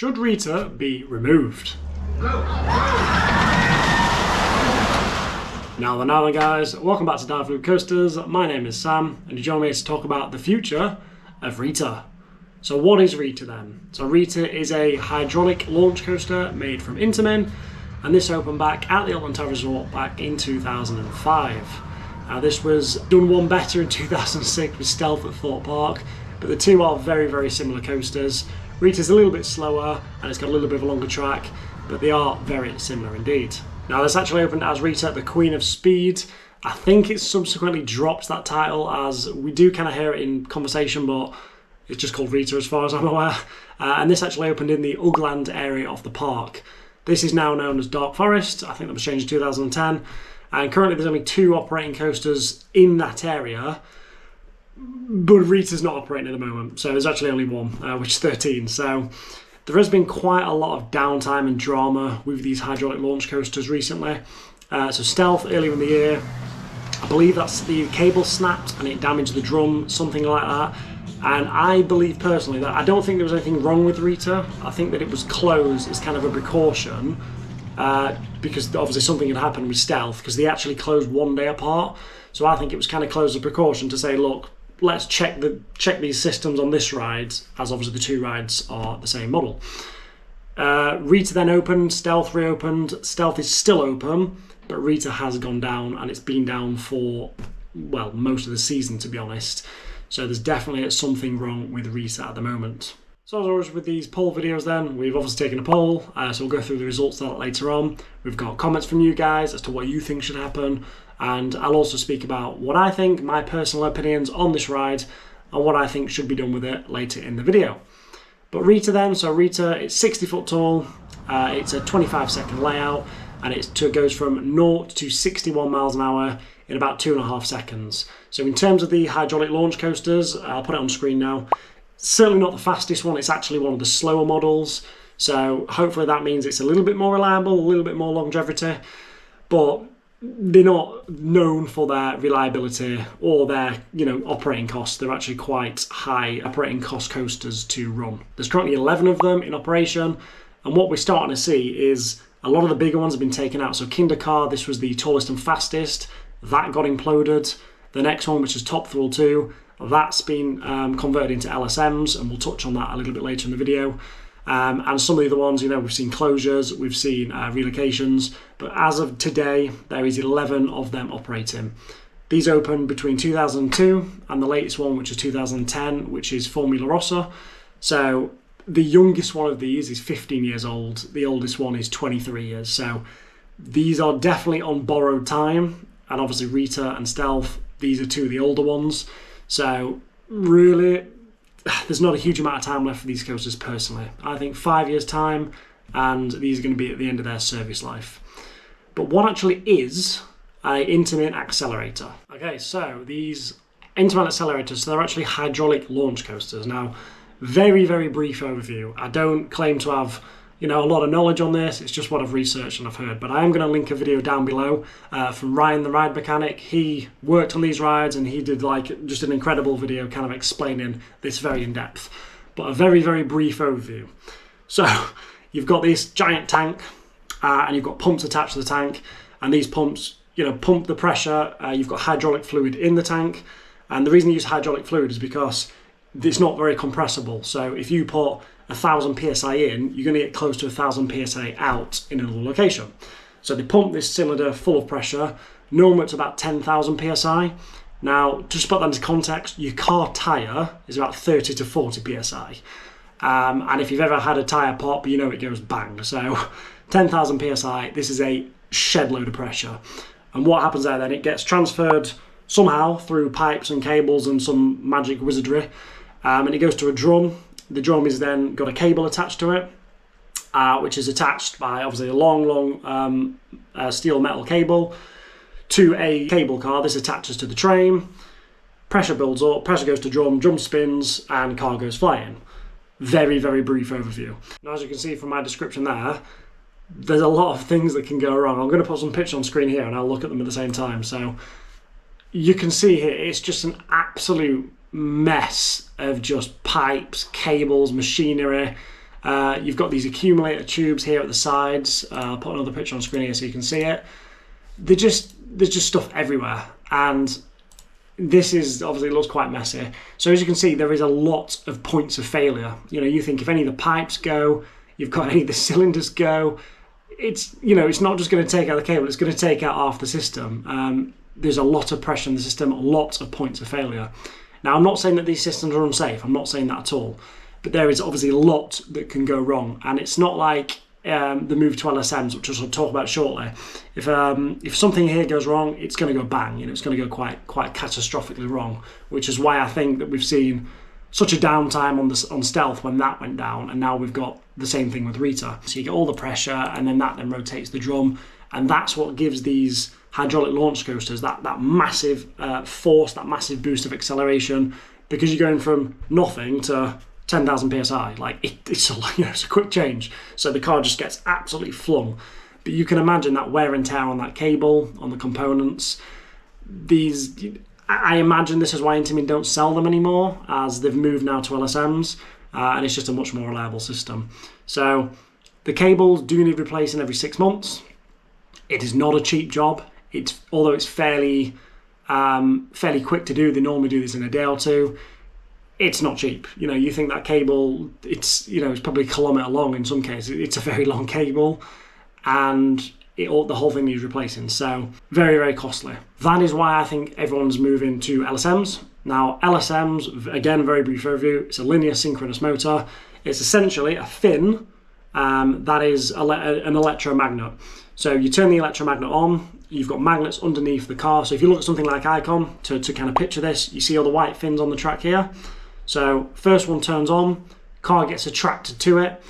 Should Rita be removed? Now then guys, welcome back to Dive Loop Coasters. My name is Sam and you join me to talk about the future of Rita. So what is Rita then? So Rita is a hydraulic launch coaster made from Intamin, and this opened back at the Alton Towers Resort back in 2005. This was done one better in 2006 with Stealth at Thorpe Park, but the two are very similar coasters. Rita's a little bit slower and it's got a little bit of a longer track, but they are very similar indeed. Now this actually opened as Rita, the Queen of Speed. I think it's subsequently dropped that title, as we do kind of hear it in conversation, but it's just called Rita as far as I'm aware. And this actually opened in the Ugland area of the park. This is now known as Dark Forest. I think that was changed in 2010. And currently there's only 2 operating coasters in that area, but Rita's not operating at the moment. So there's actually only one, which is 13. So there has been quite a lot of downtime and drama with these hydraulic launch coasters recently. So Stealth earlier in the year, I believe that's the cable snapped and it damaged the drum, something like that. And I believe personally that I don't think there was anything wrong with Rita. I think that it was closed as kind of a precaution, because obviously something had happened with Stealth, because they actually closed one day apart. So I think it was kind of closed as a precaution to say, look, let's check these systems on this ride, as obviously the 2 rides are the same model. Rita then opened, Stealth reopened. Stealth is still open, but Rita has gone down, and it's been down for, well, most of the season, to be honest. So there's definitely something wrong with Rita at the moment. So as always with these poll videos then, we've obviously taken a poll, so we'll go through the results of that later on. We've got comments from you guys as to what you think should happen, and I'll also speak about what I think, my personal opinions on this ride, and what I think should be done with it later in the video. But Rita then, so Rita, it's 60 foot tall, it's a 25-second layout, and it goes from 0 to 61 miles an hour in about 2.5 seconds. So in terms of the hydraulic launch coasters, I'll put it on screen now, certainly not the fastest one, it's actually one of the slower models. So hopefully that means it's a little bit more reliable, a little bit more longevity, but they're not known for their reliability or their, operating costs. They're actually quite high operating cost coasters to run. There's currently 11 of them in operation, and what we're starting to see is a lot of the bigger ones have been taken out. So Kindercar, this was the tallest and fastest, that got imploded. The next one, which is Top Thrill 2, that's been converted into LSMs, and we'll touch on that a little bit later in the video. And some of the other ones, we've seen closures, we've seen relocations, but as of today, there is 11 of them operating. These opened between 2002 and the latest one, which is 2010, which is Formula Rossa. So the youngest one of these is 15 years old. The oldest one is 23 years. So these are definitely on borrowed time. And obviously Rita and Stealth, these are 2 of the older ones. So really, there's not a huge amount of time left for these coasters personally. I think 5 years time, and these are going to be at the end of their service life. But what actually is an Intamin Accelerator? Okay, so these Intamin Accelerators, so they're actually hydraulic launch coasters. Now, very brief overview. I don't claim to have a lot of knowledge on this, it's just what I've researched and I've heard. But I am going to link a video down below from Ryan, the ride mechanic. He worked on these rides and he did just an incredible video kind of explaining this very in depth. But a very brief overview. So you've got this giant tank and you've got pumps attached to the tank, and these pumps pump the pressure. You've got hydraulic fluid in the tank, and the reason you use hydraulic fluid is because it's not very compressible. So if you put 1,000 psi in, you're going to get close to 1,000 psi out in another location. So they pump this cylinder full of pressure. Normally it's about 10,000 psi. Now, just to put that into context, your car tyre is about 30 to 40 psi. And if you've ever had a tyre pop, it goes bang. So 10,000 psi, this is a shed load of pressure. And what happens there then, it gets transferred somehow through pipes and cables and some magic wizardry, and it goes to a drum. The drum is then got a cable attached to it, which is attached by obviously a long steel metal cable to a cable car. This attaches to the train, pressure builds up, pressure goes to drum, drum spins, and car goes flying. Very brief overview. Now, as you can see from my description there's a lot of things that can go wrong. I'm going to put some pictures on screen here and I'll look at them at the same time. So you can see here, it's just an absolute mess of just pipes, cables, machinery, You've got these accumulator tubes here at the sides. I'll put another picture on screen here so you can see it. There's just stuff everywhere, and this is obviously looks quite messy. So as you can see, there is a lot of points of failure. You know, you think if any of the pipes go, you've got any of the cylinders go, it's, you know, it's not just going to take out the cable, it's going to take out half the system. There's a lot of pressure in the system, lots of points of failure. Now, I'm not saying that these systems are unsafe, I'm not saying that at all, but there is obviously a lot that can go wrong, and it's not like the move to LSMs, which I'll talk about shortly. If something here goes wrong, it's going to go bang. You know, it's going to go quite catastrophically wrong, which is why I think that we've seen such a downtime on stealth when that went down, and now we've got the same thing with Rita. So you get all the pressure, and then that then rotates the drum, and that's what gives these hydraulic launch coasters that massive force, that massive boost of acceleration, because you're going from nothing to 10,000 psi. Like it's a quick change, so the car just gets absolutely flung. But you can imagine that wear and tear on that cable, on the components. I imagine this is why Intamin don't sell them anymore, as they've moved now to LSMs, and it's just a much more reliable system. So the cables do need replacing every 6 months. It is not a cheap job. Although it's fairly quick to do. They normally do this in a day or two. It's not cheap. You know, you think that cable, it's probably a kilometre long in some cases. It's a very long cable, and the whole thing needs replacing. So very, very costly. That is why I think everyone's moving to LSMs. Now, LSMs, again, very brief overview. It's a linear synchronous motor. It's essentially a fin that is an electromagnet. So you turn the electromagnet on, you've got magnets underneath the car. So if you look at something like Icon, to kind of picture this, you see all the white fins on the track here. So first one turns on, car gets attracted to it.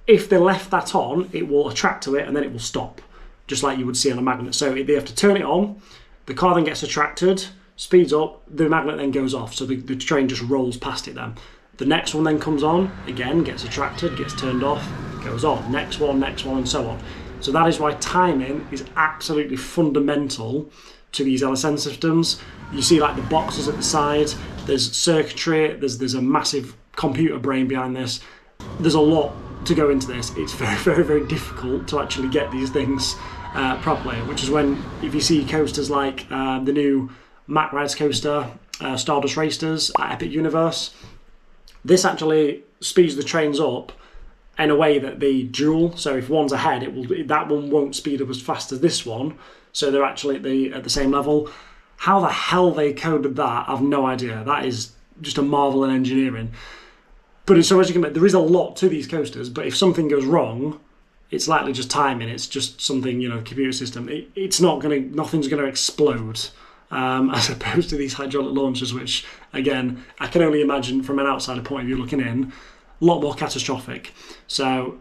If they left that on, it will attract to it and then it will stop, just like you would see on a magnet. So they have to turn it on, the car then gets attracted, speeds up, the magnet then goes off. So the train just rolls past it then. The next one then comes on, again, gets attracted, gets turned off, goes on. Next one, and so on. So that is why timing is absolutely fundamental to these LSM systems. You see like the boxes at the side, there's circuitry, there's a massive computer brain behind this. There's a lot to go into this. It's very, very, very difficult to actually get these things properly, which is when, if you see coasters like the new Mack Rides coaster, Stardust Racers at Epic Universe, this actually speeds the trains up in a way that they dual. So if one's ahead, that one won't speed up as fast as this one. So they're actually at the same level. How the hell they coded that, I've no idea. That is just a marvel in engineering. But so as you can imagine, there is a lot to these coasters. But if something goes wrong, it's likely just timing. It's just something, computer system. Nothing's gonna explode. As opposed to these hydraulic launchers, which again, I can only imagine from an outsider point of view looking in, a lot more catastrophic. So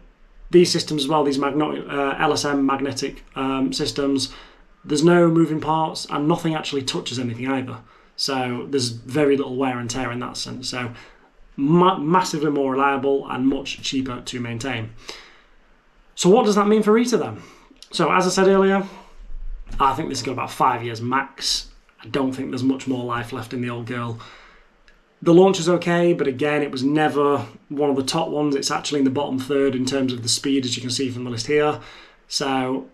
these systems as well, these LSM magnetic systems, there's no moving parts and nothing actually touches anything either. So there's very little wear and tear in that sense. So massively more reliable and much cheaper to maintain. So what does that mean for Rita then? So as I said earlier, I think this has got about 5 years max. I don't think there's much more life left in the old girl. The launch is okay, but again, it was never one of the top ones. It's actually in the bottom third in terms of the speed, as you can see from the list here. So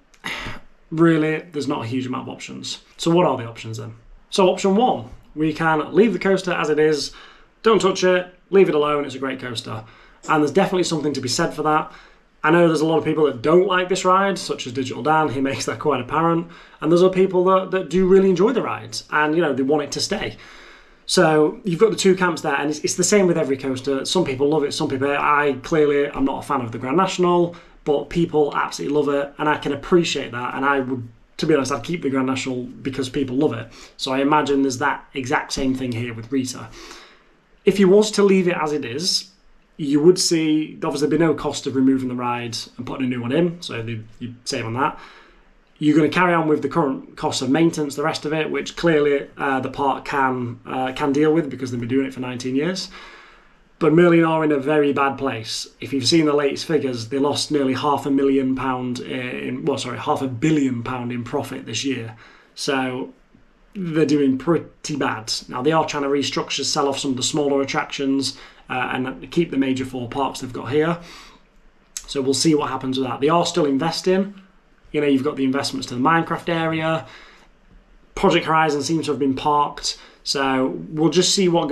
really, there's not a huge amount of options. So what are the options then? So option one, we can leave the coaster as it is, don't touch it, leave it alone, it's a great coaster. And there's definitely something to be said for that. I know there's a lot of people that don't like this ride, such as Digital Dan. He makes that quite apparent. And there's other people that do really enjoy the rides and, they want it to stay. So you've got the two camps there, and it's the same with every coaster. Some people love it, some people, I'm not a fan of the Grand National, but people absolutely love it, and I can appreciate that. And I would, to be honest, I'd keep the Grand National because people love it. So I imagine there's that exact same thing here with Rita. If you was to leave it as it is, you would see, obviously, there'd be no cost of removing the ride and putting a new one in, so you save on that. You're going to carry on with the current cost of maintenance, the rest of it, which clearly the park can deal with because they've been doing it for 19 years. But Merlin are in a very bad place. If you've seen the latest figures, they lost nearly £500 million £500 million in profit this year. So they're doing pretty bad. Now, they are trying to restructure, sell off some of the smaller attractions and keep the major 4 parks they've got here. So we'll see what happens with that. They are still investing. You know, you've got the investments to the Minecraft area. Project Horizon seems to have been parked. So we'll just see what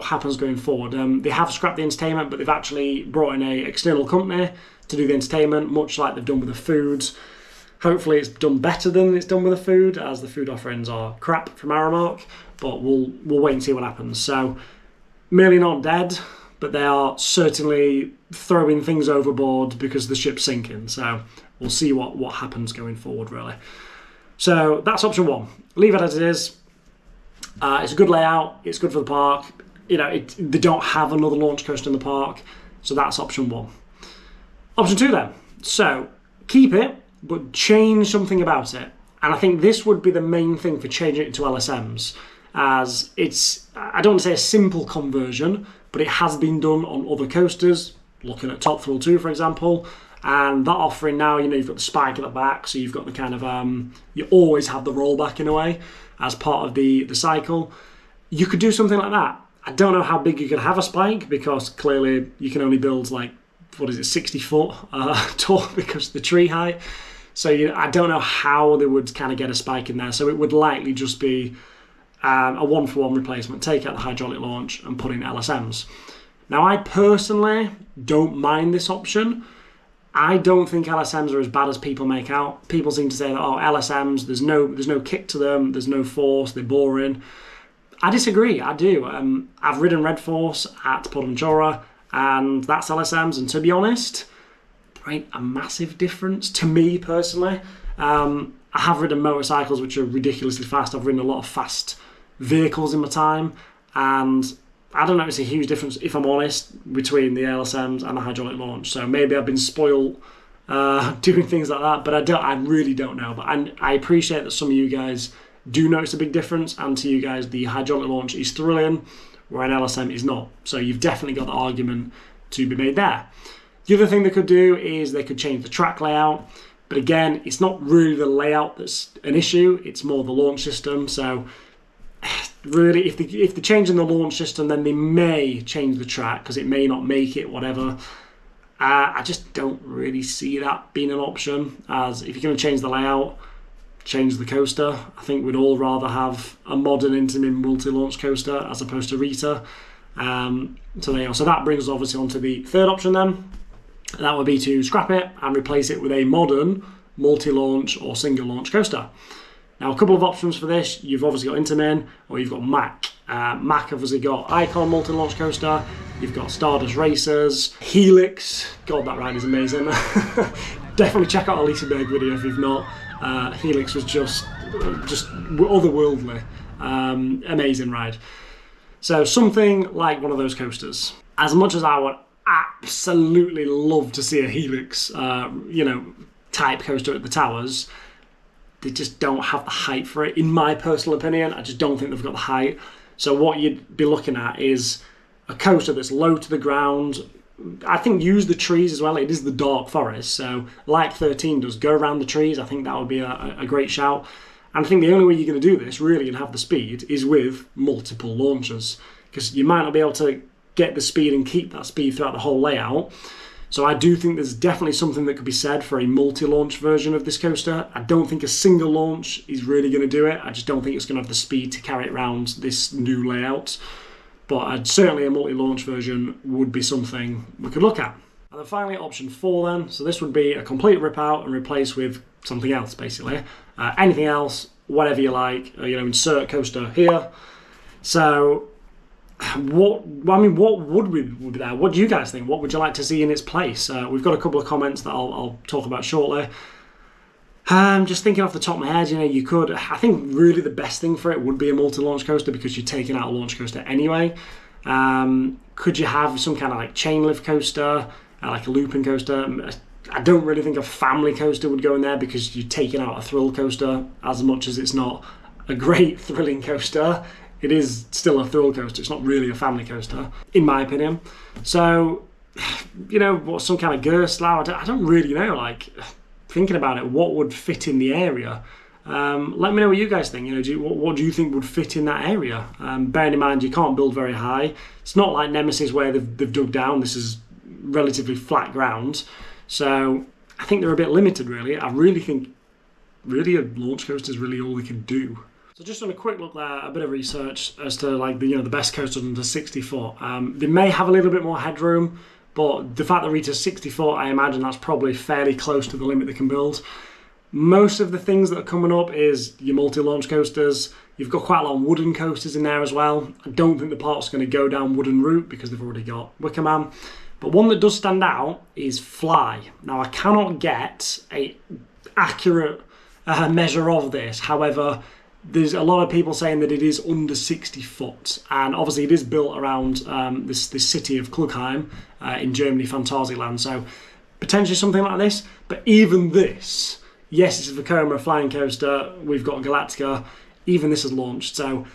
happens going forward. They have scrapped the entertainment, but they've actually brought in an external company to do the entertainment, much like they've done with the foods. Hopefully it's done better than it's done with the food, as the food offerings are crap from Aramark, but we'll wait and see what happens. So, merely not dead, but they are certainly throwing things overboard because the ship's sinking. So we'll see what happens going forward, really. So that's option 1. Leave it as it is. It's a good layout. It's good for the park. You know, they don't have another launch coaster in the park, so that's option 1. Option 2 then. So keep it, but change something about it. And I think this would be the main thing for changing it to LSMs, as it's, I don't want to say a simple conversion, but it has been done on other coasters, looking at Top Thrill 2, for example. And that offering now, you know, you've got the spike at the back, so you've got the kind of, you always have the rollback in a way as part of the cycle. You could do something like that. I don't know how big you could have a spike, because clearly you can only build like, 60 foot tall because of the tree height. So I don't know how they would kind of get a spike in there. So it would likely just be a 1-for-1 replacement. Take out the hydraulic launch and put in LSMs. Now, I personally don't mind this option. I don't think LSMs are as bad as people make out. People seem to say that, oh, LSMs, there's no kick to them, there's no force, they're boring. I disagree, I do. I've ridden Red Force at Podventura, and that's LSMs, and to be honest, there ain't a massive difference to me personally. I have ridden motorcycles which are ridiculously fast. I've ridden a lot of fast vehicles in my time, and I don't notice a huge difference, if I'm honest, between the LSMs and the hydraulic launch. So maybe I've been spoiled doing things like that, but I really don't know. But I appreciate that some of you guys do notice a big difference, and to you guys, the hydraulic launch is thrilling, where an LSM is not. So you've definitely got the argument to be made there. The other thing they could do is they could change the track layout. But again, it's not really the layout that's an issue, it's more the launch system. So really, if they're changing the launch system, then they may change the track because it may not make it, whatever. I just don't really see that being an option, as if you're going to change the layout, change the coaster. I think we'd all rather have a modern Intamin multi-launch coaster as opposed to Rita. So there you go. So that brings us obviously onto the third option then. That would be to scrap it and replace it with a modern multi-launch or single-launch coaster. Now, a couple of options for this. You've obviously got Intamin, or you've got Mac. Mac obviously got Icon multi-launch coaster. You've got Stardust Racers, Helix. God, that ride is amazing. Definitely check out our Lisa Berg video if you've not. Helix was just otherworldly. Amazing ride. So something like one of those coasters. As much as I would absolutely love to see a Helix, type coaster at the Towers, they just don't have the height for it, in my personal opinion. I just don't think they've got the height. So what you'd be looking at is a coaster that's low to the ground. I think use the trees as well. It is the dark forest, so like 13 does, go around the trees. I think that would be a great shout. And I think the only way you're going to do this, really, and have the speed, is with multiple launchers, because you might not be able to get the speed and keep that speed throughout the whole layout. So I do think there's definitely something that could be said for a multi-launch version of this coaster. I don't think a single launch is really going to do it. I just don't think it's going to have the speed to carry it around this new layout. But certainly a multi-launch version would be something we could look at. And then finally, option 4 then. So this would be a complete rip out and replace with something else, basically. Anything else, whatever you like. Insert coaster here. So what would be there? What do you guys think? What would you like to see in its place? We've got a couple of comments that I'll talk about shortly. Just thinking off the top of my head, you could, I think really the best thing for it would be a multi-launch coaster, because you're taking out a launch coaster anyway. Could you have some kind of like chain lift coaster, like a looping coaster? I don't really think a family coaster would go in there, because you're taking out a thrill coaster. As much as it's not a great thrilling coaster, it is still a thrill coaster. It's not really a family coaster, in my opinion. So, what, some kind of Gerstlauer? I don't really know. Like, thinking about it, what would fit in the area? Let me know what you guys think. What do you think would fit in that area? Bearing in mind you can't build very high. It's not like Nemesis where they've dug down. This is relatively flat ground, so I think they're a bit limited really. I really think a launch coaster is really all they can do. So just on a quick look there, a bit of research as to like the best coasters under 60 foot. They may have a little bit more headroom, but the fact that Rita's 60 foot, I imagine that's probably fairly close to the limit they can build. Most of the things that are coming up is your multi-launch coasters. You've got quite a lot of wooden coasters in there as well. I don't think the park's going to go down wooden route because they've already got Wicker Man. But one that does stand out is Fly. Now I cannot get an accurate measure of this. However, there's a lot of people saying that it is under 60 foot. And obviously it is built around this city of Klugheim in Germany, Phantasialand. So potentially something like this. But even this, yes, it's a Vekoma flying coaster. We've got Galactica. Even this is launched. So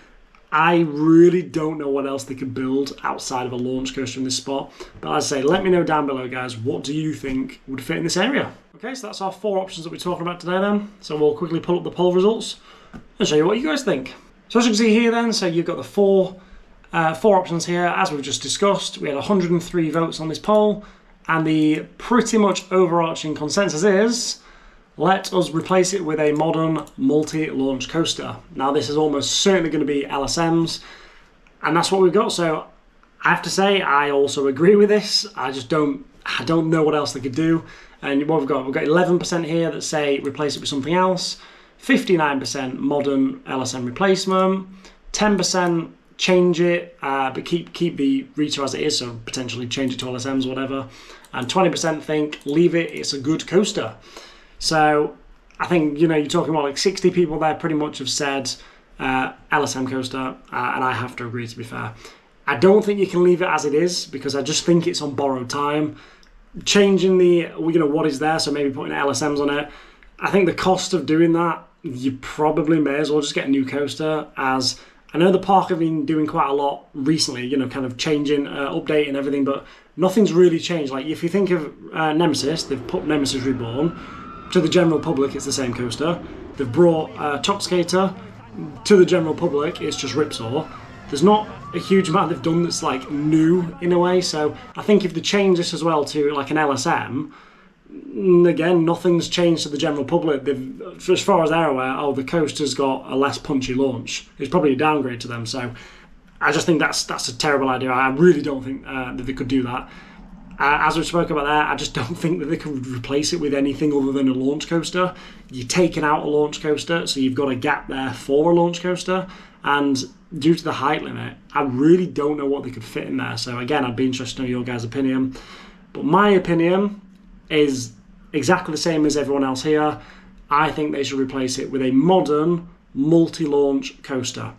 I really don't know what else they could build outside of a launch coaster in this spot. But as I say, let me know down below, guys, what do you think would fit in this area? Okay, so that's our 4 options that we're talking about today then. So we'll quickly pull up the poll results and show you what you guys think. So as you can see here then, so you've got the four options here. As we've just discussed, we had 103 votes on this poll, and the pretty much overarching consensus is, let us replace it with a modern multi-launch coaster. Now this is almost certainly going to be LSM's, and that's what we've got. So I have to say, I also agree with this. I don't know what else they could do. And what we've got 11% here that say replace it with something else, 59% modern LSM replacement, 10% change it, but keep the Rita as it is, so potentially change it to LSMs or whatever, and 20% think leave it, it's a good coaster. So I think, you're talking about like 60 people there pretty much have said LSM coaster, and I have to agree, to be fair. I don't think you can leave it as it is because I just think it's on borrowed time. Changing the, what is there, so maybe putting LSMs on it, I think the cost of doing that, you probably may as well just get a new coaster, as I know the park have been doing quite a lot recently, kind of changing, updating everything, but nothing's really changed. Like if you think of Nemesis, they've put Nemesis Reborn. To the general public, it's the same coaster. They've brought Top Skater. To the general public, it's just Ripsaw. There's not a huge amount they've done that's like new in a way, so I think if they change this as well to like an LSM, again, nothing's changed to the general public. As far as they're aware, the coaster's got a less punchy launch. It's probably a downgrade to them, so I just think that's a terrible idea. I really don't think that they could do that. As we spoke about there, I just don't think that they could replace it with anything other than a launch coaster. You're taking out a launch coaster, so you've got a gap there for a launch coaster, and due to the height limit, I really don't know what they could fit in there. So again, I'd be interested to know your guys' opinion. But my opinion is exactly the same as everyone else here. I think they should replace it with a modern multi-launch coaster.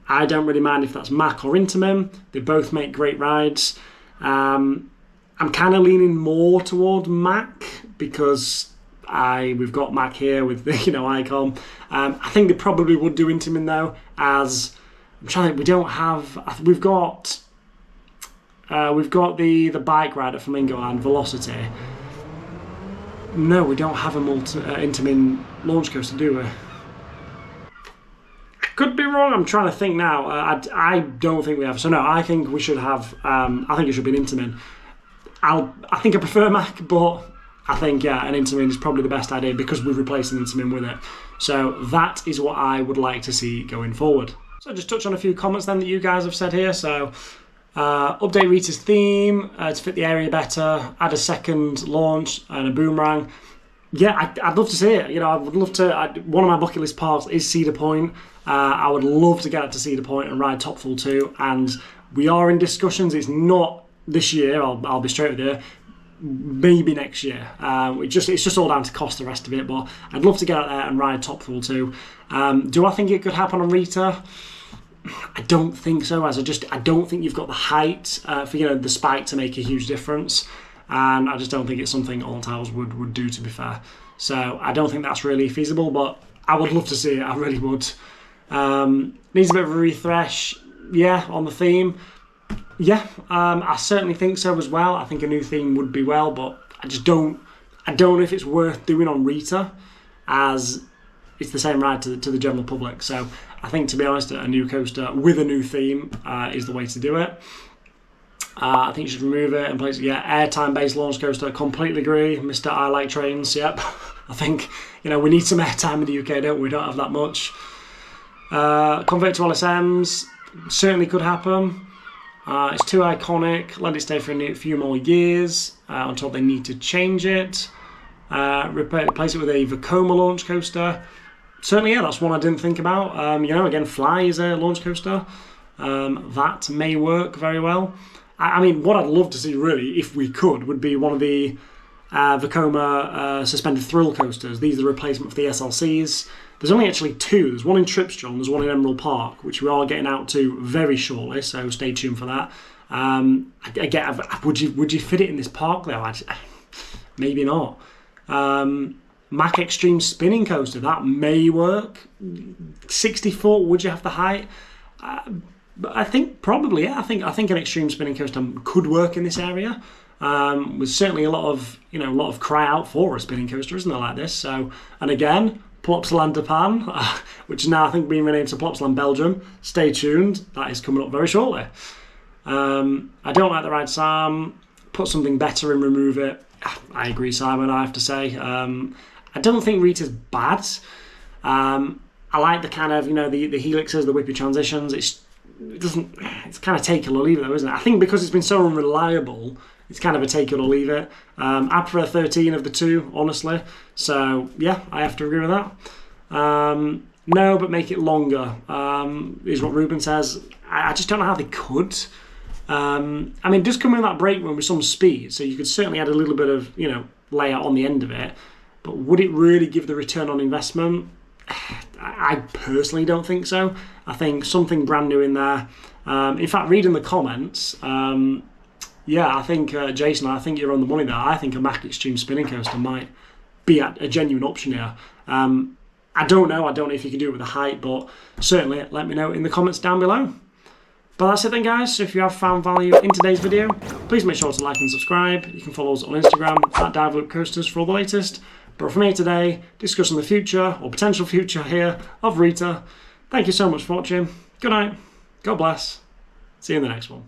I don't really mind if that's Mack or Intamin. They both make great rides. I'm kind of leaning more toward Mack because we've got Mack here with Icon. I think they probably would do Intamin though, as I'm trying to think, we don't have. We've got the bike ride at Flamingo and Velocity. No, we don't have a Intamin launch coaster, do we? Could be wrong. I'm trying to think now. I don't think we have. So no, I think we should have. I think it should be an Intamin. I think I prefer Mack, but I think an Intamin is probably the best idea because we've replaced an Intamin with it. So that is what I would like to see going forward. So just touch on a few comments then that you guys have said here. So update Rita's theme to fit the area better. Add a second launch and a boomerang. Yeah, I'd love to see it. I would love to. One of my bucket list parks is Cedar Point. I would love to get up to Cedar Point and ride Top Full 2. And we are in discussions. It's not this year. I'll be straight with you. Maybe next year. It's just all down to cost, the rest of it. But I'd love to get out there and ride Top Full 2. Do I think it could happen on Rita? I don't think so. I don't think you've got the height for the spike to make a huge difference. And I just don't think it's something Alton Towers would do, to be fair. So I don't think that's really feasible, but I would love to see it. I really would. Needs a bit of a refresh, yeah, on the theme. Yeah, I certainly think so as well. I think a new theme would be well, but I don't know if it's worth doing on Rita, as it's the same ride to the general public. So I think, to be honest, a new coaster with a new theme is the way to do it. I think you should remove it and place, airtime based launch coaster. Completely agree, Mr. I like trains. Yep. I think, we need some airtime in the UK, don't we? We don't have that much. Convert to LSMs certainly could happen. It's too iconic. Let it stay for a few more years until they need to change it. Replace it with a Vekoma launch coaster. Certainly, that's one I didn't think about. Again, Fly is a launch coaster. That may work very well. I mean, what I'd love to see, really, if we could, would be one of the Vekoma suspended thrill coasters. These are the replacement for the SLCs. There's only actually two. There's one in Tripsdrill and there's one in Emerald Park, which we are getting out to very shortly, so stay tuned for that. Again, would you fit it in this park, though? Maybe not. Mack Extreme Spinning Coaster, that may work. 60 foot, would you have the height? I think probably, yeah. I think an extreme spinning coaster could work in this area. There's certainly a lot of cry out for a spinning coaster, isn't there, like this? So, and again, Plopsaland Japan, which is now I think being renamed to Plopsaland Belgium. Stay tuned, that is coming up very shortly. I don't like the ride, Sam. Put something better and remove it. I agree, Simon. I have to say, I don't think Rita's bad. I like the kind of the helixes, the whippy transitions. It's kind of take it or leave it, though, isn't it? I think because it's been so unreliable, it's kind of a take it or leave it. I prefer 13 of the two, honestly. So yeah, I have to agree with that. No, but make it longer, is what Ruben says. I just don't know how they could. I mean, just come in that brake run with some speed, so you could certainly add a little bit of layout on the end of it. But would it really give the return on investment? I personally don't think so. I think something brand new in there. In fact, reading the comments, I think Jason, I think you're on the money there. I think a Mack Extreme Spinning Coaster might be a genuine option here. I don't know if you can do it with the height, but certainly let me know in the comments down below. But that's it then, guys. So if you have found value in today's video, please make sure to like and subscribe. You can follow us on Instagram at Dive Coasters for all the latest. But from here today, discussing the future or potential future here of Rita. Thank you so much for watching. Good night. God bless. See you in the next one.